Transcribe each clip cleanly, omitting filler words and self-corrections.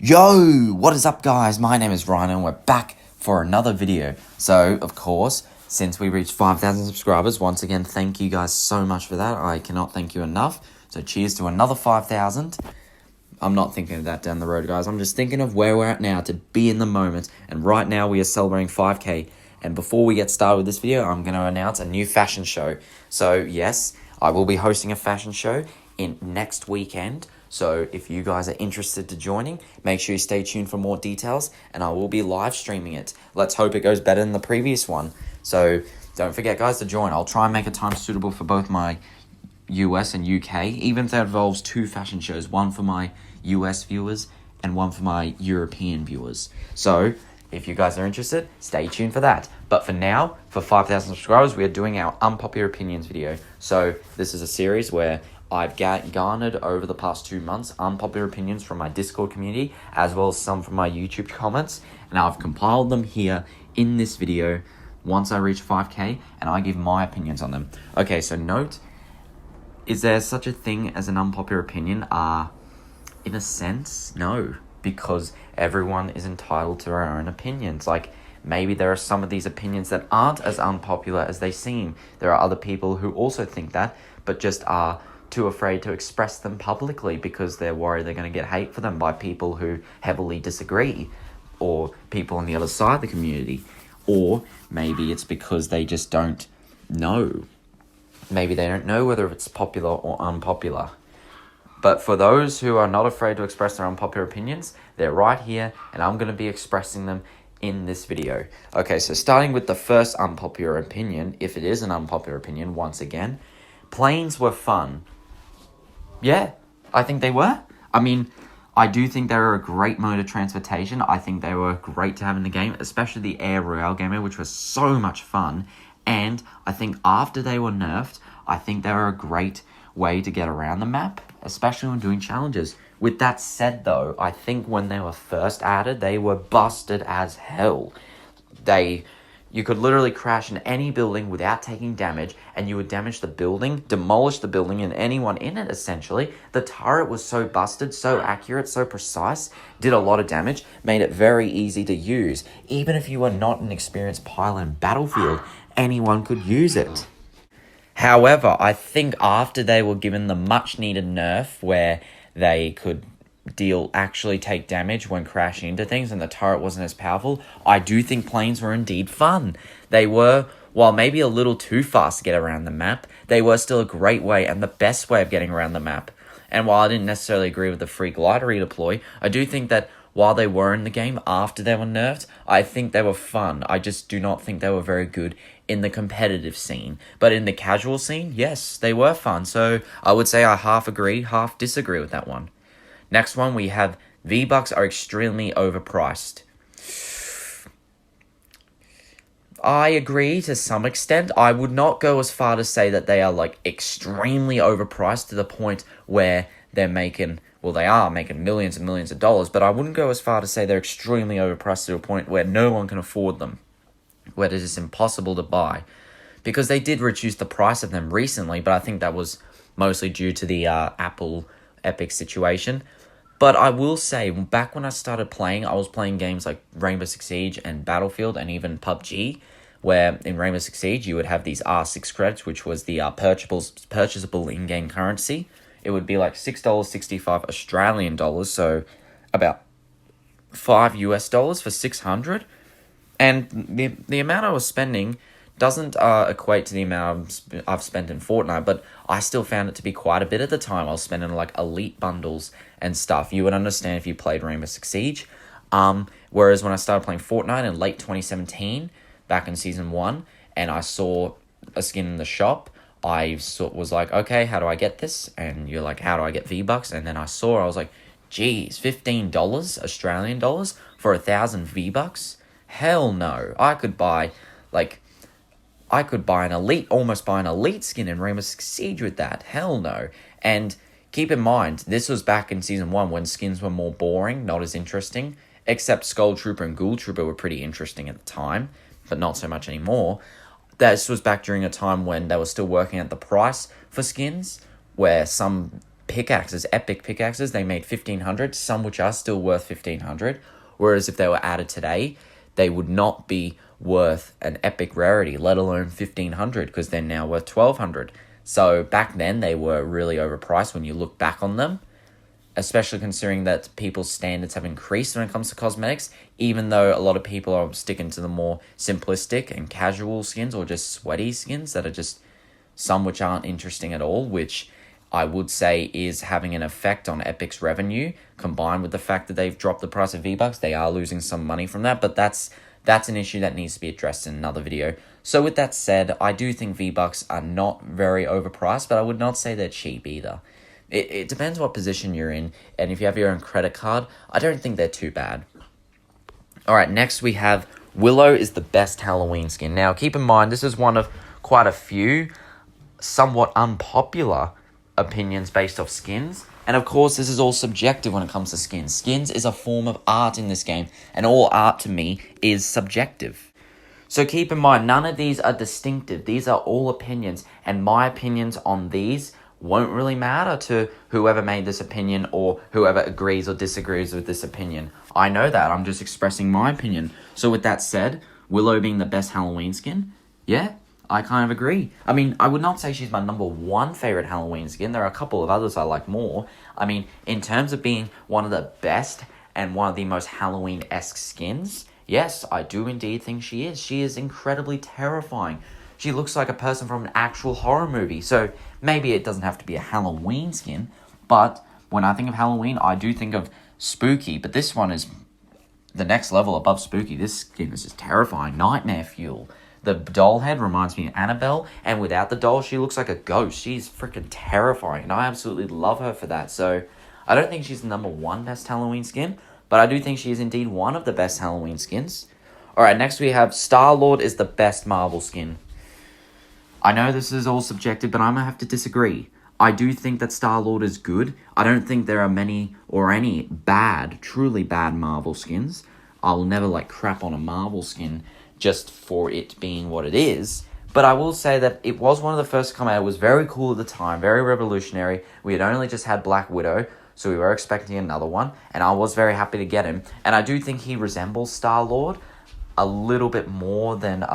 Yo, what is up guys? My name is Ryan and we're back for another video. So, of course, since we reached 5,000 subscribers, once again, thank you guys so much for that. I cannot thank you enough. So, cheers to another 5,000. I'm not thinking of that down the road, guys. I'm just thinking of where we're at now to be in the moment. And right now, we are celebrating 5K. And before we get started with this video, I'm going to announce a new fashion show. So, yes, I will be hosting a fashion show in next weekend. So if you guys are interested to joining, make sure you stay tuned for more details, and I will be live streaming it. Let's hope it goes better than the previous one. So don't forget, guys, to join. I'll try and make a time suitable for both my US and UK, even if that involves two fashion shows, one for my US viewers and one for my European viewers. So if you guys are interested, stay tuned for that. But for now, for 5,000 subscribers, we are doing our unpopular opinions video. So this is a series where I've garnered over the past 2 months unpopular opinions from my Discord community, as well as some from my YouTube comments, and I've compiled them here in this video once I reach 5K, and I give my opinions on them. Okay, so note, is there such a thing as an unpopular opinion? In a sense, no, because everyone is entitled to their own opinions. Like, maybe there are some of these opinions that aren't as unpopular as they seem. There are other people who also think that, but just are too afraid to express them publicly because they're worried they're going to get hate for them by people who heavily disagree, or people on the other side of the community. Or maybe it's because they just don't know. Maybe they don't know whether it's popular or unpopular. But for those who are not afraid to express their unpopular opinions, they're right here, and I'm going to be expressing them in this video. Okay, so starting with the first unpopular opinion, if it is an unpopular opinion, once again, planes were fun. Yeah, I think they were. I mean, I do think they were a great mode of transportation. I think they were great to have in the game, especially the Air Royale game mode, which was so much fun. And I think after they were nerfed, I think they were a great way to get around the map, especially when doing challenges. With that said, though, I think when they were first added, they were busted as hell. You could literally crash in any building without taking damage, and you would damage the building, demolish the building, and anyone in it, essentially. The turret was so busted, so accurate, so precise, did a lot of damage, made it very easy to use. Even if you were not an experienced pilot in Battlefield, anyone could use it. However, I think after they were given the much-needed nerf where they could actually take damage when crashing into things and the turret wasn't as powerful, I do think planes were indeed fun. They were, while maybe a little too fast to get around the map, they were still a great way and the best way of getting around the map. And while I didn't necessarily agree with the free glider redeploy, I do think that while they were in the game after they were nerfed, I think they were fun. I just do not think they were very good in the competitive scene. But in the casual scene, yes, they were fun. So I would say I half agree, half disagree with that one. Next one, we have V-Bucks are extremely overpriced. I agree to some extent. I would not go as far to say that they are like extremely overpriced to the point where they're making, well, they are making millions and millions of dollars, but I wouldn't go as far to say they're extremely overpriced to a point where no one can afford them, where it is impossible to buy. Because they did reduce the price of them recently, but I think that was mostly due to the Apple Epic situation. But I will say, back when I started playing, I was playing games like Rainbow Six Siege and Battlefield and even PUBG, where in Rainbow Six Siege you would have these R6 credits, which was the purchasable in-game currency. It would be like $6.65 Australian dollars, so about $5 US for 600. And the amount I was spending doesn't equate to the amount I've spent in Fortnite, but I still found it to be quite a bit at the time. I was spending like elite bundles and stuff. You would understand if you played Rainbow Six Siege. Whereas when I started playing Fortnite in late 2017, back in Season 1, and I saw a skin in the shop, I was like, okay, how do I get this? And you're like, how do I get V-Bucks? And then I was like, geez, $15 Australian dollars for 1,000 V-Bucks? Hell no. I could buy almost buy an elite skin in Rainbow Six Siege with that. Hell no. And keep in mind, this was back in Season 1 when skins were more boring, not as interesting, except Skull Trooper and Ghoul Trooper were pretty interesting at the time, but not so much anymore. This was back during a time when they were still working at the price for skins, where some pickaxes, epic pickaxes, they made 1,500, some which are still worth 1,500, whereas if they were added today, they would not be worth an epic rarity, let alone 1,500, because they're now worth 1,200. So back then, they were really overpriced when you look back on them, especially considering that people's standards have increased when it comes to cosmetics, even though a lot of people are sticking to the more simplistic and casual skins, or just sweaty skins that are just some which aren't interesting at all, which I would say is having an effect on Epic's revenue, combined with the fact that they've dropped the price of V-Bucks. They are losing some money from that, but that's an issue that needs to be addressed in another video. So with that said, I do think V-Bucks are not very overpriced, but I would not say they're cheap either. It depends what position you're in, and if you have your own credit card, I don't think they're too bad. Alright, next we have Willow is the best Halloween skin. Now, keep in mind, this is one of quite a few somewhat unpopular opinions based off skins. And of course, this is all subjective when it comes to skins. Skins is a form of art in this game, and all art to me is subjective. So keep in mind, none of these are distinctive. These are all opinions, and my opinions on these won't really matter to whoever made this opinion or whoever agrees or disagrees with this opinion. I know that. I'm just expressing my opinion. So with that said, Willow being the best Halloween skin, yeah, I kind of agree. I mean, I would not say she's my number one favorite Halloween skin. There are a couple of others I like more. I mean, in terms of being one of the best and one of the most Halloween-esque skins, yes, I do indeed think she is. She is incredibly terrifying. She looks like a person from an actual horror movie. So maybe it doesn't have to be a Halloween skin, but when I think of Halloween, I do think of spooky. But this one is the next level above spooky. This skin is just terrifying. Nightmare fuel. The doll head reminds me of Annabelle, and without the doll, she looks like a ghost. She's freaking terrifying, and I absolutely love her for that. So I don't think she's the number one best Halloween skin, but I do think she is indeed one of the best Halloween skins. Alright, next we have Star-Lord is the best Marvel skin. I know this is all subjective, but I'm going to have to disagree. I do think that Star-Lord is good. I don't think there are many or any bad, truly bad Marvel skins. I will never crap on a Marvel skin just for it being what it is. But I will say that it was one of the first to come out. It was very cool at the time, very revolutionary. We had only just had Black Widow, so we were expecting another one, and I was very happy to get him. And I do think he resembles Star-Lord a little bit more than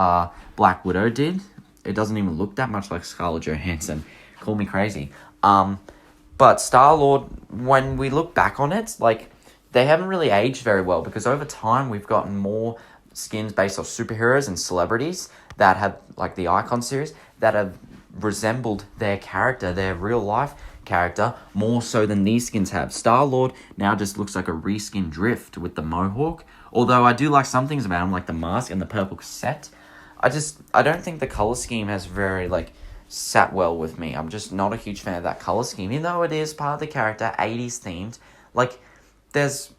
Black Widow did. It doesn't even look that much like Scarlett Johansson. Call me crazy. But Star-Lord, when we look back on it, they haven't really aged very well, because over time we've gotten more skins based off superheroes and celebrities that have, the Icon series, that have resembled their character, their real life character, more so than these skins have. Star-Lord now just looks like a reskin Drift with the mohawk, although I do like some things about him, like the mask and the purple cassette. I don't think the color scheme has very, sat well with me. I'm just not a huge fan of that color scheme, even though it is part of the character, 80s themed. There's,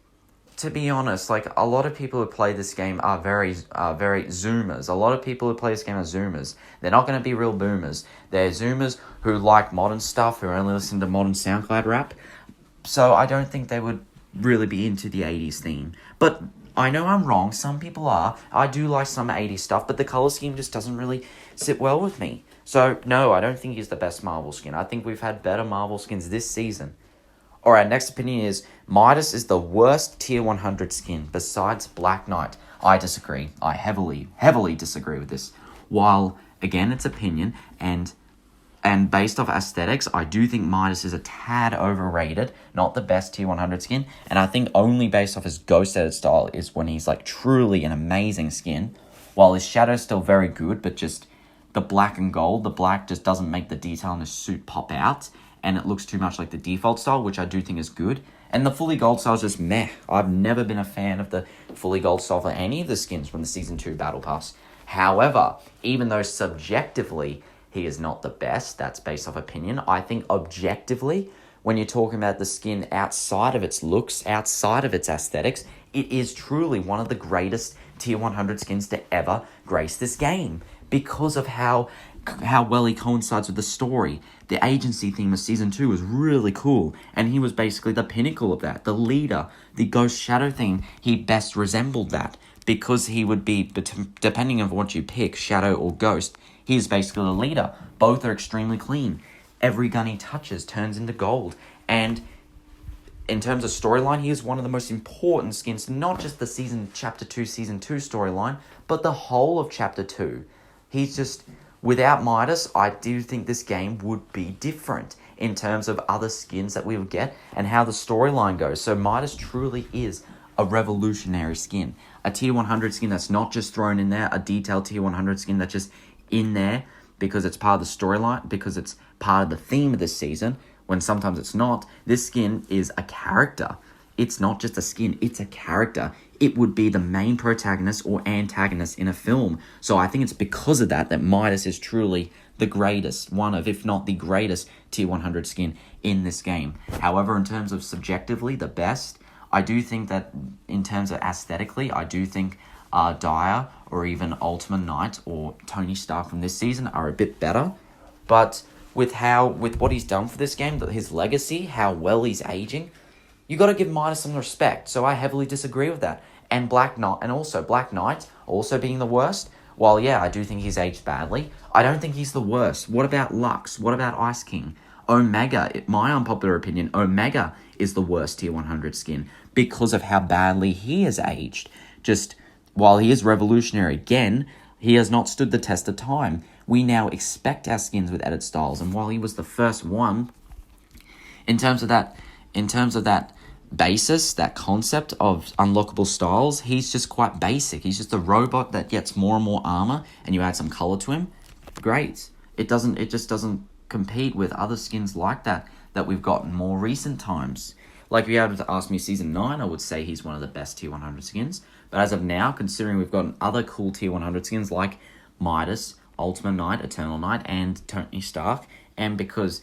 to be honest, a lot of people who play this game are very zoomers. A lot of people who play this game are zoomers. They're not going to be real boomers. They're zoomers who like modern stuff, who only listen to modern SoundCloud rap. So I don't think they would really be into the 80s theme. But I know I'm wrong. Some people are. I do like some 80s stuff, but the color scheme just doesn't really sit well with me. So, no, I don't think he's the best Marvel skin. I think we've had better Marvel skins this season. Alright, next opinion is Midas is the worst tier 100 skin besides Black Knight. I disagree. I heavily disagree with this. While, again, it's opinion, and based off aesthetics, I do think Midas is a tad overrated. Not the best tier 100 skin. And I think only based off his ghost edit style is when he's truly an amazing skin. While his shadow's still very good, but just the black and gold, the black just doesn't make the detail in his suit pop out. And it looks too much like the default style, which I do think is good. And the fully gold style is just meh. I've never been a fan of the fully gold style for any of the skins from the Season 2 Battle Pass. However, even though subjectively he is not the best, that's based off opinion, I think objectively, when you're talking about the skin outside of its looks, outside of its aesthetics, it is truly one of the greatest tier 100 skins to ever grace this game. Because of how well he coincides with the story. The agency theme of Season 2 was really cool, and he was basically the pinnacle of that. The leader, the Ghost Shadow thing, he best resembled that, because he would be, depending on what you pick, Shadow or Ghost, he is basically the leader. Both are extremely clean. every gun he touches turns into gold. And in terms of storyline, he is one of the most important skins, not just the Chapter 2 Season 2 storyline, but the whole of Chapter 2. He's just, without Midas, I do think this game would be different in terms of other skins that we would get and how the storyline goes. So Midas truly is a revolutionary skin. A tier 100 skin that's not just thrown in there, a detailed tier 100 skin that's just in there because it's part of the storyline, because it's part of the theme of this season, when sometimes it's not. This skin is a character. It's not just a skin, it's a character. It would be the main protagonist or antagonist in a film. So I think it's because of that Midas is truly the greatest, one of, if not the greatest, tier 100 skin in this game. However, in terms of subjectively, the best, I do think that in terms of aesthetically, I do think Dyer or even Ultimate Knight or Tony Stark from this season are a bit better. But with what he's done for this game, his legacy, how well he's aging, you got to give Midas some respect. So I heavily disagree with that. And Black Knight also being the worst. While yeah, I do think he's aged badly, I don't think he's the worst. What about Lux? What about Ice King? Omega, my unpopular opinion, Omega is the worst tier 100 skin because of how badly he has aged. Just while he is revolutionary again, he has not stood the test of time. We now expect our skins with edit styles, and while he was the first one, in terms of that basis, that concept of unlockable styles, he's just quite basic. He's just a robot that gets more and more armor, and you add some color to him. Great. It just doesn't compete with other skins like that we've got in more recent times. Like, if you had to ask me Season 9, I would say he's one of the best tier 100 skins. But as of now, considering we've got other cool tier 100 skins like Midas, Ultimate Knight, Eternal Knight, and Tony Stark, and because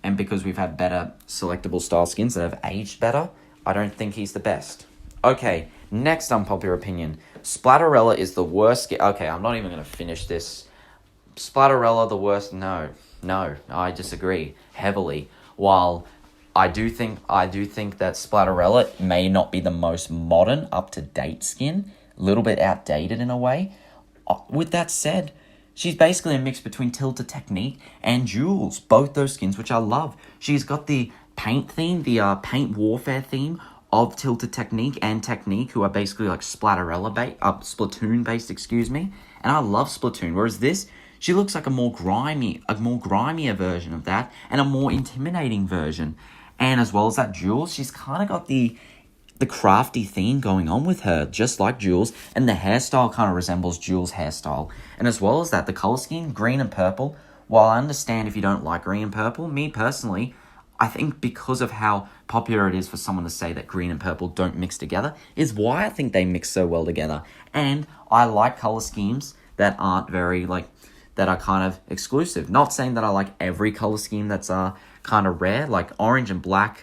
we've had better selectable style skins that have aged better, I don't think he's the best. Okay, next unpopular opinion. Spiderella is the worst skin. Okay, I'm not even going to finish this. Spiderella, the worst? No, I disagree heavily. While I do think that Spiderella may not be the most modern, up-to-date skin, a little bit outdated in a way. With that said, she's basically a mix between Tilted Technique and Jules, both those skins, which I love. She's got the paint theme, the paint warfare theme of Tilted Technique and Technique, who are basically like Splatoon-based, and I love Splatoon, whereas this, she looks like a more grimier version of that, and a more intimidating version. And as well as that, Jules, she's kind of got the crafty theme going on with her, just like Jules, and the hairstyle kind of resembles Jules' hairstyle. And as well as that, the color scheme, green and purple, while I understand if you don't like green and purple, me personally, I think because of how popular it is for someone to say that green and purple don't mix together, is why I think they mix so well together. And I like color schemes that aren't very, that are kind of exclusive. Not saying that I like every color scheme that's kind of rare, like orange and green,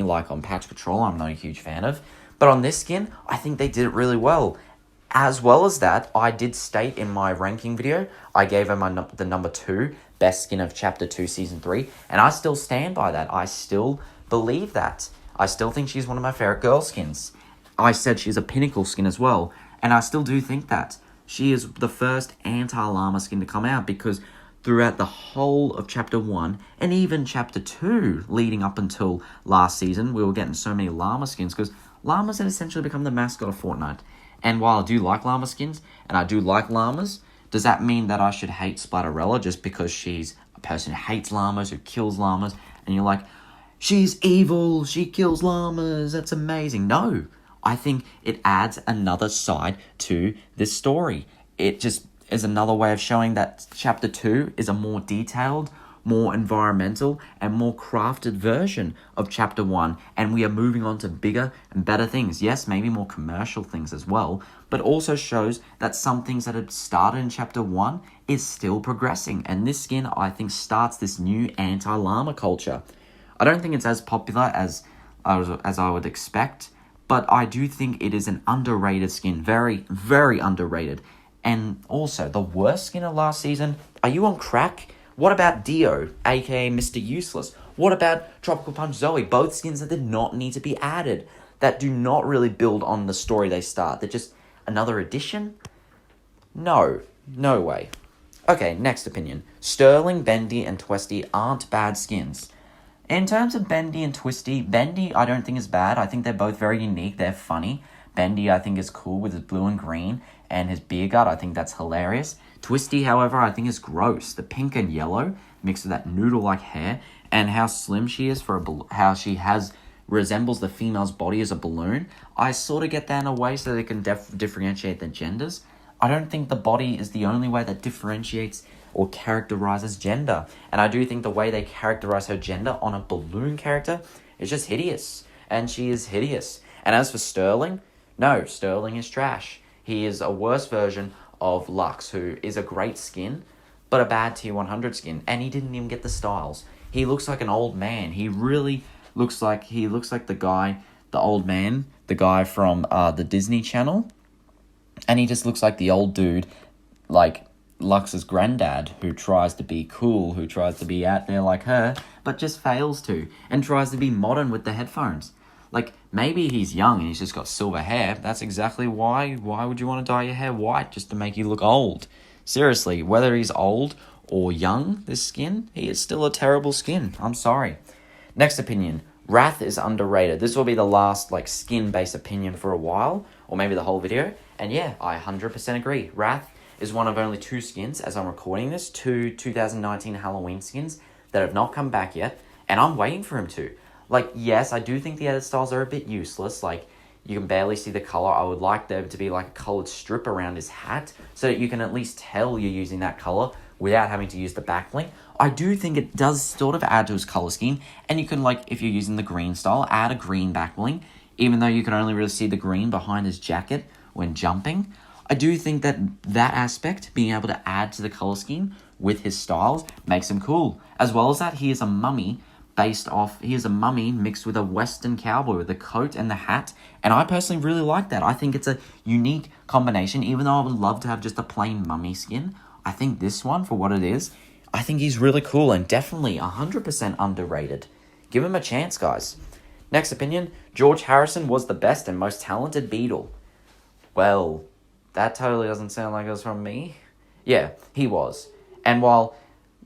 like on Patch Patrol, I'm not a huge fan of. But on this skin, I think they did it really well. As well as that, I did state in my ranking video, I gave her the number 2 best skin of Chapter 2 Season 3, and I still stand by that. I still believe that. I still think she's one of my favorite girl skins. I said she's a pinnacle skin as well, and I still do think that. She is the first anti-llama skin to come out, because throughout the whole of Chapter 1, and even Chapter 2, leading up until last season, we were getting so many llama skins, because llamas had essentially become the mascot of Fortnite. And while I do like llama skins, and I do like llamas, does that mean that I should hate Spiderella just because she's a person who hates llamas, who kills llamas, and you're like, she's evil, she kills llamas, that's amazing? No, I think it adds another side to this story. It just is another way of showing that Chapter 2 is a more detailed, more environmental, and more crafted version of Chapter 1, and we are moving on to bigger and better things. Yes, maybe more commercial things as well, but also shows that some things that had started in Chapter 1 is still progressing, and this skin, I think, starts this new anti-llama culture. I don't think it's as popular as I would expect, but I do think it is an underrated skin, very, very underrated. And also, the worst skin of last season, are you on crack? What about Dio, aka Mr. Useless? What about Tropical Punch Zoe? Both skins that did not need to be added, that do not really build on the story they start. They're just another addition? No way. Okay, next opinion. Sterling, Bendy, and Twisty aren't bad skins. In terms of Bendy and Twisty, Bendy I don't think is bad. I think they're both very unique. They're funny. Bendy I think is cool with his blue and green and his beer gut. I think that's hilarious. Twisty, however, I think is gross. The pink and yellow mixed with that noodle-like hair and how slim she is for how she resembles the female's body as a balloon. I sort of get that in a way so they can differentiate their genders. I don't think the body is the only way that differentiates or characterizes gender. And I do think the way they characterize her gender on a balloon character is just hideous. And she is hideous. And as for Sterling, no, Sterling is trash. He is a worse version of Lux, who is a great skin, but a bad tier 100 skin. And he didn't even get the styles. He looks like an old man. He really looks like the guy, the old man, the guy from the Disney Channel. And he just looks like the old dude, like Lux's granddad, who tries to be cool, who tries to be out there like her, but just fails to, and tries to be modern with the headphones. Like, maybe he's young and he's just got silver hair. That's exactly why. Why would you want to dye your hair white just to make you look old? Seriously, whether he's old or young, this skin, he is still a terrible skin. I'm sorry. Next opinion. Wrath is underrated. This will be the last, skin-based opinion for a while, or maybe the whole video. And yeah, I 100% agree. Wrath is one of only 2 skins, as I'm recording this, 2 2019 Halloween skins that have not come back yet, and I'm waiting for him to. Yes, I do think the edit styles are a bit useless. You can barely see the color. I would like there to be a colored strip around his hat so that you can at least tell you're using that color without having to use the backlink. I do think it does sort of add to his color scheme, and you can, if you're using the green style, add a green backlink, even though you can only really see the green behind his jacket when jumping. I do think that aspect, being able to add to the color scheme with his styles, makes him cool. As well as that, he is a mummy mixed with a Western cowboy with the coat and the hat, and I personally really like that. I think it's a unique combination, even though I would love to have just a plain mummy skin. I think this one, for what it is, I think he's really cool and definitely 100% underrated. Give him a chance, guys. Next opinion, George Harrison was the best and most talented Beatle. Well, that totally doesn't sound like it was from me. Yeah, he was. And while,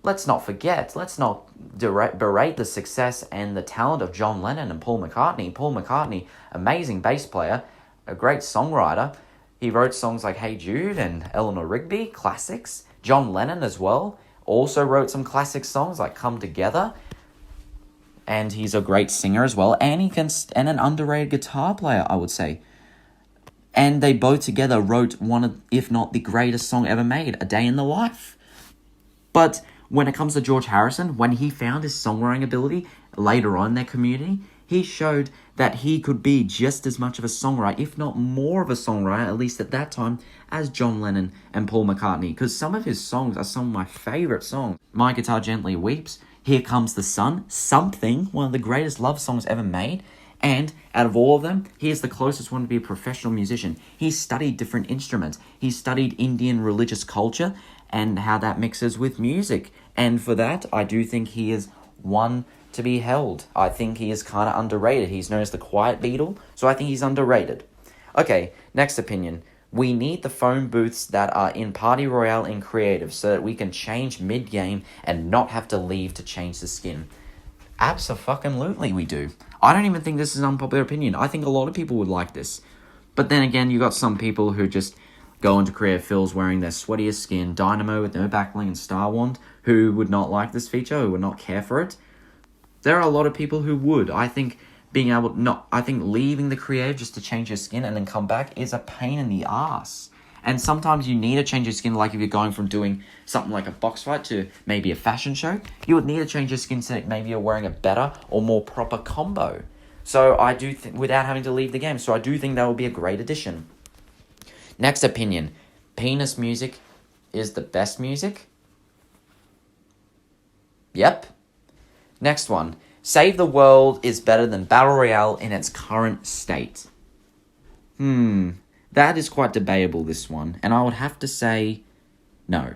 let's not berate the success and the talent of John Lennon and Paul McCartney. Paul McCartney, amazing bass player, a great songwriter. He wrote songs like Hey Jude and Eleanor Rigby, classics. John Lennon as well also wrote some classic songs like Come Together. And he's a great singer as well. And and an underrated guitar player, I would say. And they both together wrote one of, if not the greatest song ever made, A Day in the Life. But when it comes to George Harrison, when he found his songwriting ability later on in their community, he showed that he could be just as much of a songwriter, if not more of a songwriter, at least at that time, as John Lennon and Paul McCartney. Because some of his songs are some of my favorite songs. My Guitar Gently Weeps, Here Comes the Sun, Something, one of the greatest love songs ever made. And out of all of them, he is the closest one to be a professional musician. He studied different instruments. He studied Indian religious culture and how that mixes with music. And for that, I do think he is one to be held. I think he is kind of underrated. He's known as the Quiet Beatle, so I think he's underrated. Okay, next opinion. We need the phone booths that are in Party Royale in Creative so that we can change mid-game and not have to leave to change the skin. Abso-fucking-lutely we do. I don't even think this is an unpopular opinion. I think a lot of people would like this. But then again, you got some people who just go into creative fills wearing their sweatiest skin, Dynamo with no backbling and Star Wand, who would not like this feature, who would not care for it. There are a lot of people who would. I think leaving the creative just to change your skin and then come back is a pain in the ass. And sometimes you need to change your skin, like if you're going from doing something like a box fight to maybe a fashion show, you would need to change your skin so that maybe you're wearing a better or more proper combo. So I do think, without having to leave the game, so I do think that would be a great addition. Next opinion, penis music is the best music? Yep. Next one, Save the World is better than Battle Royale in its current state. That is quite debatable, this one, and I would have to say no.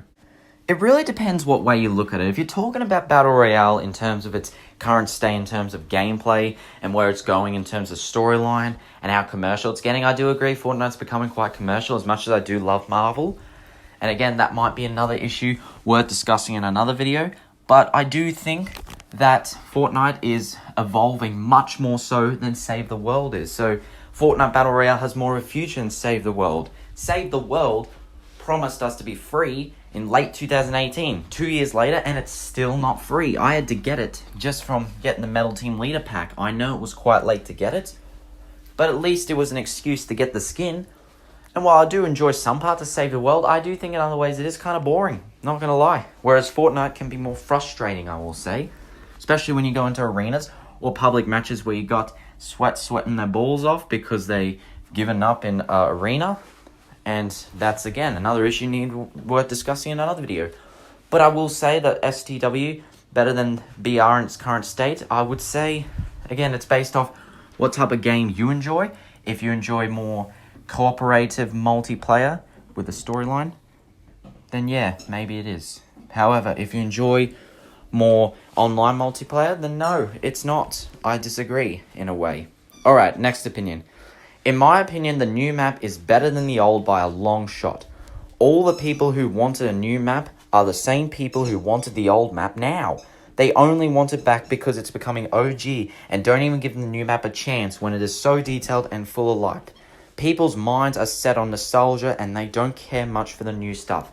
It really depends what way you look at it. If you're talking about Battle Royale in terms of its current state, in terms of gameplay, and where it's going in terms of storyline, and how commercial it's getting, I do agree Fortnite's becoming quite commercial, as much as I do love Marvel. And again, that might be another issue worth discussing in another video. But I do think that Fortnite is evolving much more so than Save the World is. So Fortnite Battle Royale has more of a future than Save the World. Save the World promised us to be free in late 2018, 2 years later, and it's still not free. I had to get it just from getting the Metal Team Leader pack. I know it was quite late to get it, but at least it was an excuse to get the skin. And while I do enjoy some parts of Save the World, I do think in other ways it is kind of boring, not gonna lie. Whereas Fortnite can be more frustrating, I will say. Especially when you go into arenas or public matches where you got sweating their balls off because they've given up in arena. And that's, again, another issue worth discussing in another video. But I will say that STW, better than BR in its current state. I would say, again, it's based off what type of game you enjoy. If you enjoy more cooperative multiplayer with a storyline, then yeah, maybe it is. However, if you enjoy more online multiplayer, then no, it's not. I disagree in a way. Alright, next opinion. In my opinion, the new map is better than the old by a long shot. All the people who wanted a new map are the same people who wanted the old map now. They only want it back because it's becoming OG and don't even give the new map a chance when it is so detailed and full of life. People's minds are set on nostalgia and they don't care much for the new stuff.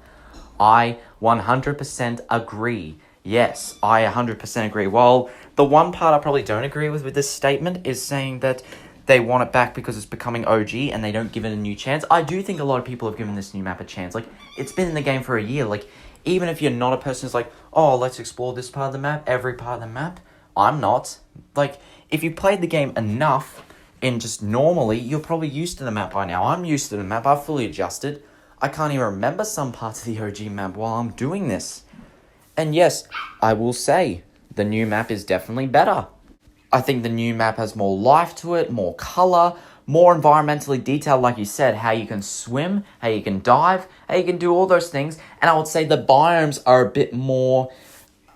I 100% agree. Yes, I 100% agree. While the one part I probably don't agree with this statement is saying that they want it back because it's becoming OG and they don't give it a new chance. I do think a lot of people have given this new map a chance. Like, it's been in the game for a year. Like, even if you're not a person who's like, oh, let's explore this part of the map, every part of the map. I'm not. Like, if you played the game enough and just normally, you're probably used to the map by now. I'm used to the map. I've fully adjusted. I can't even remember some parts of the OG map while I'm doing this. And yes, I will say, the new map is definitely better. I think the new map has more life to it, more color, more environmentally detailed, like you said, how you can swim, how you can dive, how you can do all those things. And I would say the biomes are a bit more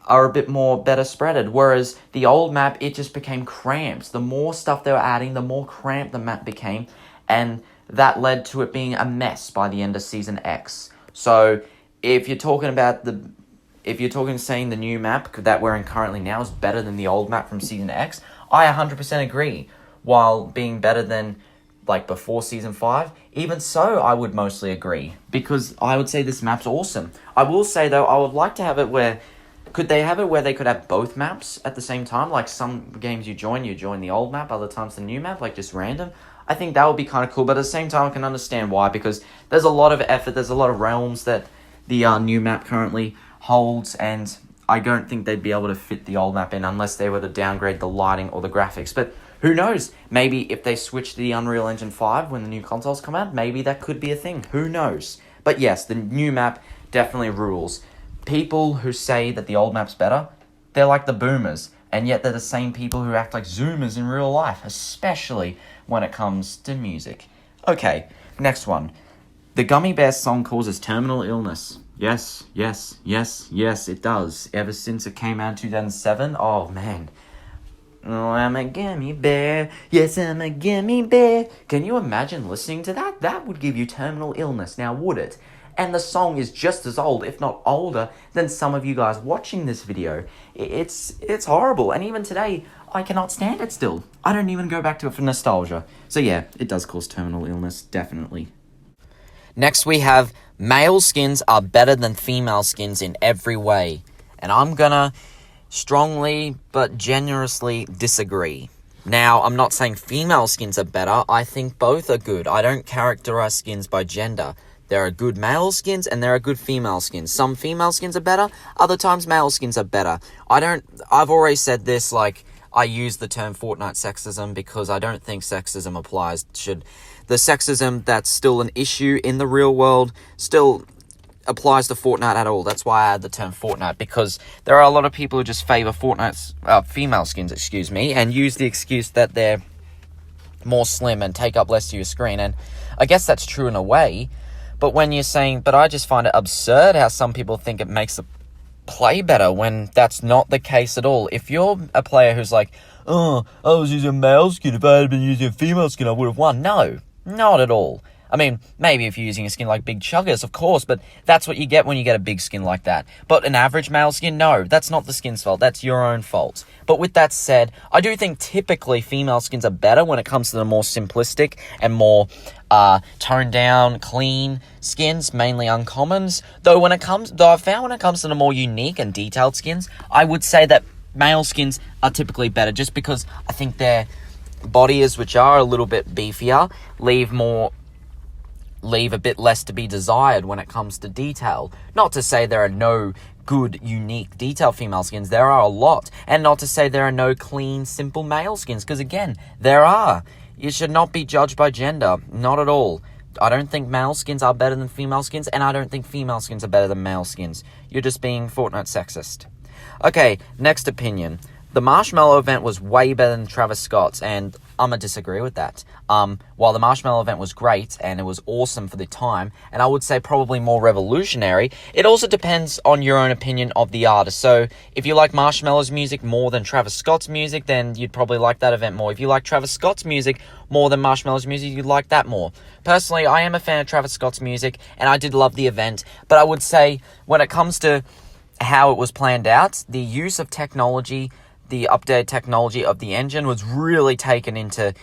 better spreaded. Whereas the old map, it just became cramped. The more stuff they were adding, the more cramped the map became. And that led to it being a mess by the end of Season X. So if you're talking saying the new map that we're in currently now is better than the old map from Season X, I 100% agree. While being better than, like, before Season 5, even so, I would mostly agree. Because I would say this map's awesome. I will say, though, I would like to have it where... Could they have it where they could have both maps at the same time? Like, some games you join the old map, other times the new map, like, just random. I think that would be kind of cool, but at the same time, I can understand why. Because there's a lot of effort, there's a lot of realms that the new map currently holds, and I don't think they'd be able to fit the old map in unless they were to downgrade the lighting or the graphics. But who knows? Maybe if they switch to the Unreal Engine 5 when the new consoles come out, maybe that could be a thing. Who knows? But yes, the new map definitely rules. People who say that the old map's better, they're like the boomers, and yet they're the same people who act like zoomers in real life, especially when it comes to music. Okay, next one. The Gummy Bear song causes terminal illness. Yes, it does. Ever since it came out in 2007, oh man. Oh, I'm a gummy bear. Yes, I'm a gummy bear. Can you imagine listening to that? That would give you terminal illness, now would it? And the song is just as old, if not older, than some of you guys watching this video. It's horrible, and even today, I cannot stand it still. I don't even go back to it for nostalgia. So yeah, it does cause terminal illness, definitely. Next we have, male skins are better than female skins in every way. And I'm gonna strongly but generously disagree. Now, I'm not saying female skins are better. I think both are good. I don't characterize skins by gender. There are good male skins and there are good female skins. Some female skins are better, other times male skins are better. I've already said this, like, I use the term Fortnite sexism because I don't think sexism applies. The sexism that's still an issue in the real world still applies to Fortnite at all. That's why I add the term Fortnite, because there are a lot of people who just favor Fortnite's female skins, and use the excuse that they're more slim and take up less of your screen. And I guess that's true in a way, but when you're saying, but I just find it absurd how some people think it makes the play better when that's not the case at all. If you're a player who's like, oh, I was using a male skin, if I had been using a female skin, I would have won. No, not at all. I mean, maybe if you're using a skin like Big Chuggers, of course, but that's what you get when you get a big skin like that. But an average male skin, no, that's not the skin's fault, that's your own fault. But with that said, I do think typically female skins are better when it comes to the more simplistic and more toned down, clean skins, mainly uncommons. Though I've found when it comes to the more unique and detailed skins, I would say that male skins are typically better, just because I think their bodies, which are a little bit beefier, leave a bit less to be desired when it comes to detail. Not to say there are no good, unique, detailed female skins. There are a lot. And not to say there are no clean, simple male skins, because again, there are. You should not be judged by gender. Not at all. I don't think male skins are better than female skins, and I don't think female skins are better than male skins. You're just being Fortnite sexist. Okay, next opinion. The Marshmallow event was way better than Travis Scott's, and I'm going to disagree with that. While the Marshmallow event was great, and it was awesome for the time, and I would say probably more revolutionary, it also depends on your own opinion of the artist. So, if you like Marshmallow's music more than Travis Scott's music, then you'd probably like that event more. If you like Travis Scott's music more than Marshmallow's music, you'd like that more. Personally, I am a fan of Travis Scott's music, and I did love the event, but I would say, when it comes to how it was planned out, the use of technology, the updated technology of the engine was really taken to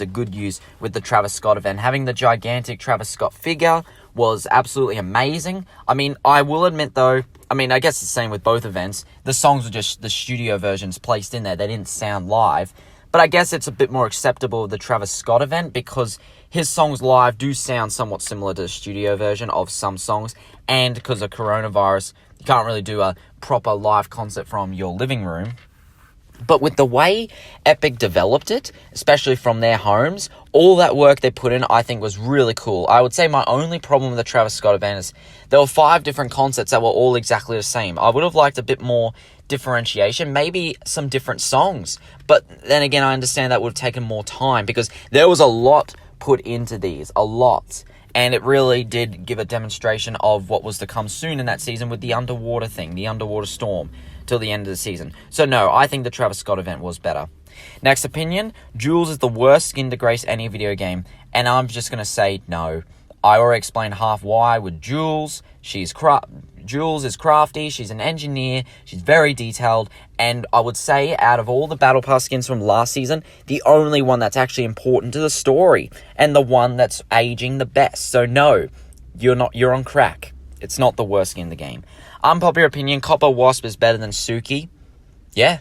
good use with the Travis Scott event. Having the gigantic Travis Scott figure was absolutely amazing. I mean, I will admit though, I mean, I guess it's the same with both events. The songs were just the studio versions placed in there. They didn't sound live. But I guess it's a bit more acceptable with the Travis Scott event, because his songs live do sound somewhat similar to the studio version of some songs. And because of coronavirus, you can't really do a proper live concert from your living room. But with the way Epic developed it, especially from their homes, all that work they put in, I think was really cool. I would say my only problem with the Travis Scott event is there were 5 different concerts that were all exactly the same. I would have liked a bit more differentiation, maybe some different songs. But then again, I understand that would have taken more time, because there was a lot put into these, a lot. And it really did give a demonstration of what was to come soon in that season with the underwater thing, the underwater storm, till the end of the season. So no, I think the Travis Scott event was better. Next opinion, Jules is the worst skin to grace any video game. And I'm just going to say no. I already explained half why with Jules. Jules is crafty, she's an engineer, she's very detailed, and I would say out of all the Battle Pass skins from last season, the only one that's actually important to the story, and the one that's aging the best. So no, you're on crack. It's not the worst skin in the game. Unpopular opinion, Copper Wasp is better than Suki. Yeah,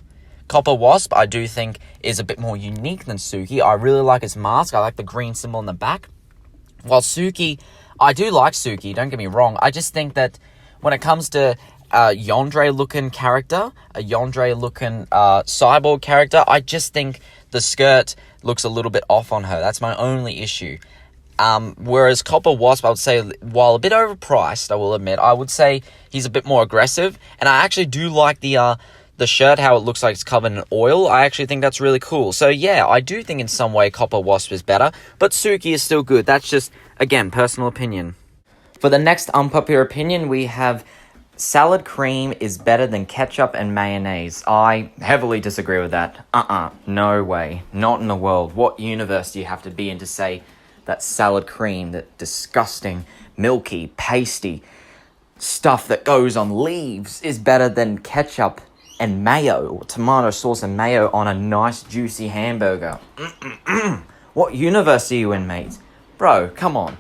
Copper Wasp I do think is a bit more unique than Suki. I really like his mask, I like the green symbol on the back. While Suki, I do like Suki, don't get me wrong, I just think that when it comes to a Yandere-looking character, a Yandere-looking cyborg character, I just think the skirt looks a little bit off on her. That's my only issue. Whereas Copper Wasp, I would say, while a bit overpriced, I will admit, I would say he's a bit more aggressive. And I actually do like the shirt, how it looks like it's covered in oil. I actually think that's really cool. So yeah, I do think in some way Copper Wasp is better, but Suki is still good. That's just, again, personal opinion. For the next unpopular opinion, we have salad cream is better than ketchup and mayonnaise. I heavily disagree with that. No way. Not in the world. What universe do you have to be in to say that salad cream, that disgusting, milky, pasty stuff that goes on leaves, is better than ketchup and mayo, or tomato sauce and mayo on a nice, juicy hamburger? What universe are you in, mate? Bro, come on.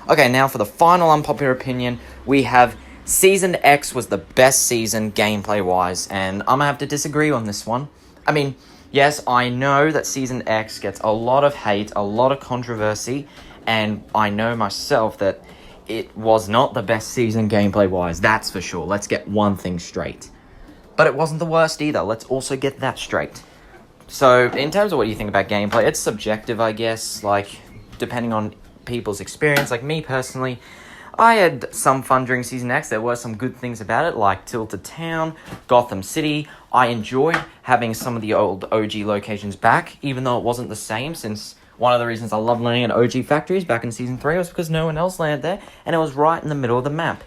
Okay, now for the final unpopular opinion, we have Season X was the best season gameplay-wise, and I'm going to have to disagree on this one. I mean, yes, I know that Season X gets a lot of hate, a lot of controversy, and I know myself that it was not the best season gameplay-wise, that's for sure. Let's get one thing straight. But it wasn't the worst either, let's also get that straight. So, in terms of what you think about gameplay, it's subjective, I guess, like, depending on people's experience. Like me personally, I had some fun during Season X. There were some good things about it, like Tilted Town, Gotham City. I enjoyed having some of the old OG locations back, even though it wasn't the same, since one of the reasons I love landing at OG factories back in Season 3 was because no one else landed there, and it was right in the middle of the map.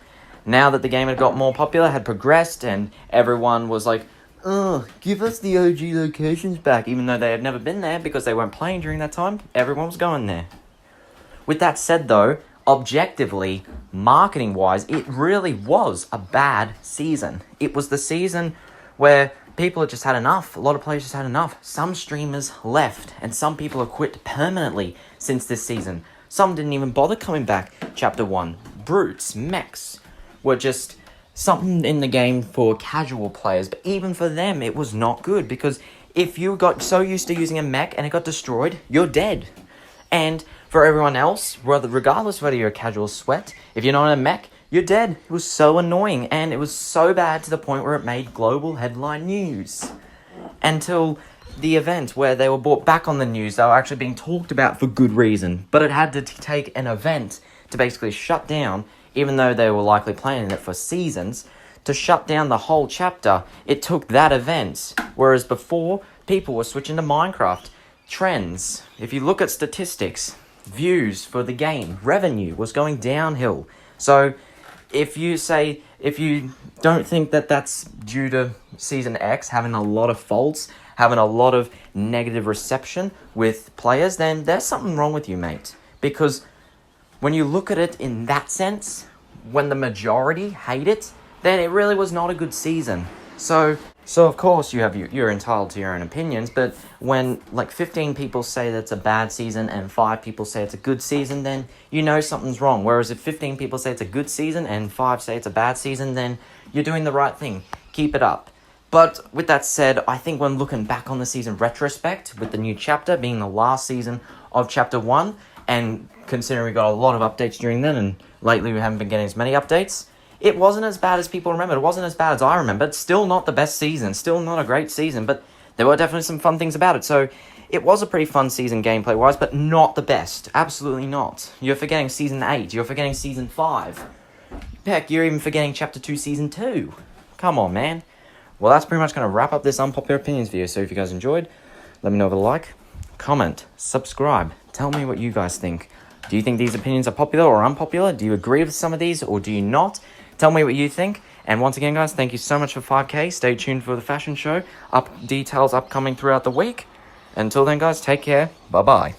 Now that the game had got more popular, had progressed, and everyone was like, give us the OG locations back, even though they had never been there because they weren't playing during that time, everyone was going there. With that said though, objectively, marketing-wise, it really was a bad season. It was the season where people had just had enough. A lot of players just had enough. Some streamers left, and some people have quit permanently since this season. Some didn't even bother coming back. Chapter 1, brutes, mechs, were just something in the game for casual players. But even for them, it was not good, because if you got so used to using a mech and it got destroyed, you're dead. And for everyone else, regardless whether you're a casual sweat, if you're not in a mech, you're dead. It was so annoying, and it was so bad to the point where it made global headline news. Until the event where they were brought back on the news, they were actually being talked about for good reason. But it had to take an event to basically shut down, even though they were likely planning it for seasons, to shut down the whole chapter. It took that event. Whereas before, people were switching to Minecraft. Trends. If you look at statistics, views for the game, revenue was going downhill. So if you don't think that that's due to Season X having a lot of faults, having a lot of negative reception with players, then there's something wrong with you, mate. Because when you look at it in that sense, when the majority hate it, then it really was not a good season. So of course you're entitled to your own opinions, but when like 15 people say that's a bad season and 5 people say it's a good season, then you know something's wrong. Whereas if 15 people say it's a good season and 5 say it's a bad season, then you're doing the right thing. Keep it up. But with that said, I think when looking back on the season retrospect, with the new chapter being the last season of Chapter 1, and considering we got a lot of updates during then, and lately we haven't been getting as many updates, it wasn't as bad as people remember. It wasn't as bad as I remember. It's still not the best season. Still not a great season, but there were definitely some fun things about it. So it was a pretty fun season gameplay-wise, but not the best. Absolutely not. You're forgetting Season 8. You're forgetting Season 5. Heck, you're even forgetting Chapter 2, Season 2. Come on, man. Well, that's pretty much going to wrap up this Unpopular Opinions video. So if you guys enjoyed, let me know with a like, comment, subscribe. Tell me what you guys think. Do you think these opinions are popular or unpopular? Do you agree with some of these or do you not? Tell me what you think. And once again, guys, thank you so much for 5K. Stay tuned for the fashion show. Details upcoming throughout the week. Until then, guys, take care. Bye-bye.